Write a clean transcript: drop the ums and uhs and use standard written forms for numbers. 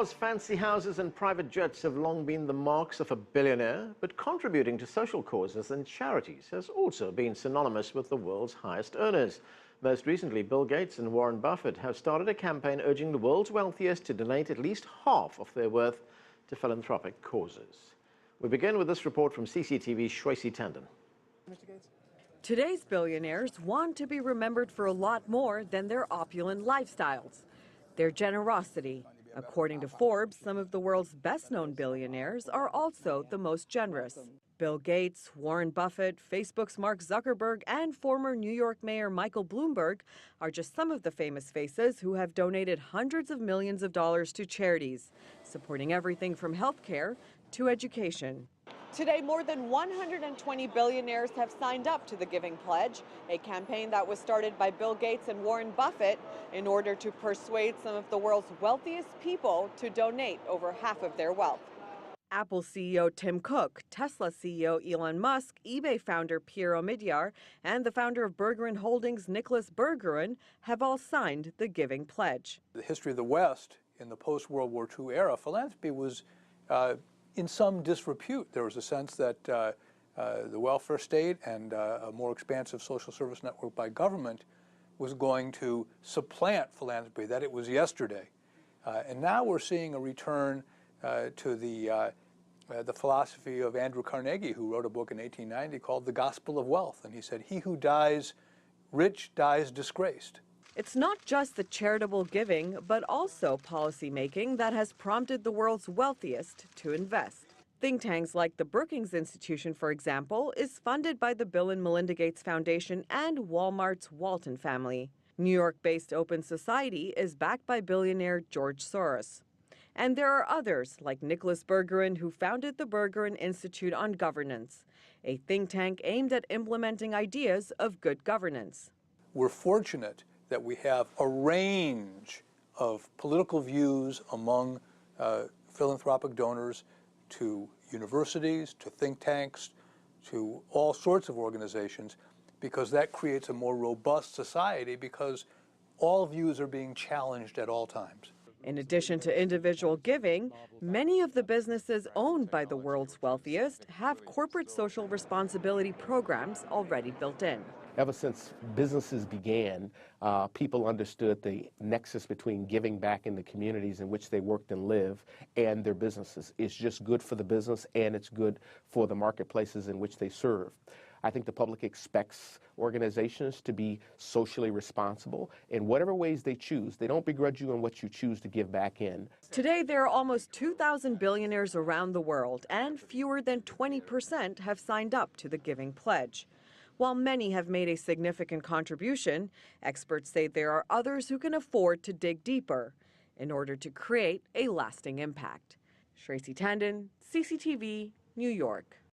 Fancy houses and private jets have long been the marks of a billionaire, but contributing to social causes and charities has also been synonymous with the world's highest earners. Most recently, Bill Gates and Warren Buffett have started a campaign urging the world's wealthiest to donate at least half of their worth to philanthropic causes. We begin with this report from CCTV's Shwesi Tandon. Today's billionaires want to be remembered for a lot more than their opulent lifestyles. Their generosity. According to Forbes, some of the world's best-known billionaires are also the most generous. Bill Gates, Warren Buffett, Facebook's Mark Zuckerberg, and former New York Mayor Michael Bloomberg are just some of the famous faces who have donated hundreds of millions of dollars to charities, supporting everything from healthcare to education. Today, more than 120 billionaires have signed up to the Giving Pledge, a campaign that was started by Bill Gates and Warren Buffett in order to persuade some of the world's wealthiest people to donate over half of their wealth. Apple CEO Tim Cook, Tesla CEO Elon Musk, eBay founder Pierre Omidyar, and the founder of Bergeron Holdings, Nicholas Bergeron, have all signed the Giving Pledge. The history of the West in the post-World War II era, philanthropy was in some disrepute. There was a sense that the welfare state and a more expansive social service network by government was going to supplant philanthropy, that it was yesterday. And now we're seeing a return to the philosophy of Andrew Carnegie, who wrote a book in 1890 called The Gospel of Wealth. And he said, "He who dies rich dies disgraced." It's not just the charitable giving, but also policy making that has prompted the world's wealthiest to invest. Think tanks like the Brookings Institution, for example, is funded by the Bill and Melinda Gates Foundation and Walmart's Walton family. New York-based Open Society is backed by billionaire George Soros. And there are others, like Nicholas Bergeron, who founded the Bergeron Institute on Governance, a think tank aimed at implementing ideas of good governance. We're fortunate that we have a range of political views among philanthropic donors to universities, to think tanks, to all sorts of organizations, because that creates a more robust society because all views are being challenged at all times. In addition to individual giving, many of the businesses owned by the world's wealthiest have corporate social responsibility programs already built in. Ever since businesses began, people understood the nexus between giving back in the communities in which they worked and live and their businesses. It's just good for the business and it's good for the marketplaces in which they serve. I think the public expects organizations to be socially responsible in whatever ways they choose. They don't begrudge you in what you choose to give back in. Today, there are almost 2,000 billionaires around the world, and fewer than 20% have signed up to the Giving Pledge. While many have made a significant contribution, experts say there are others who can afford to dig deeper in order to create a lasting impact. Shwesi Tandon, CCTV, New York.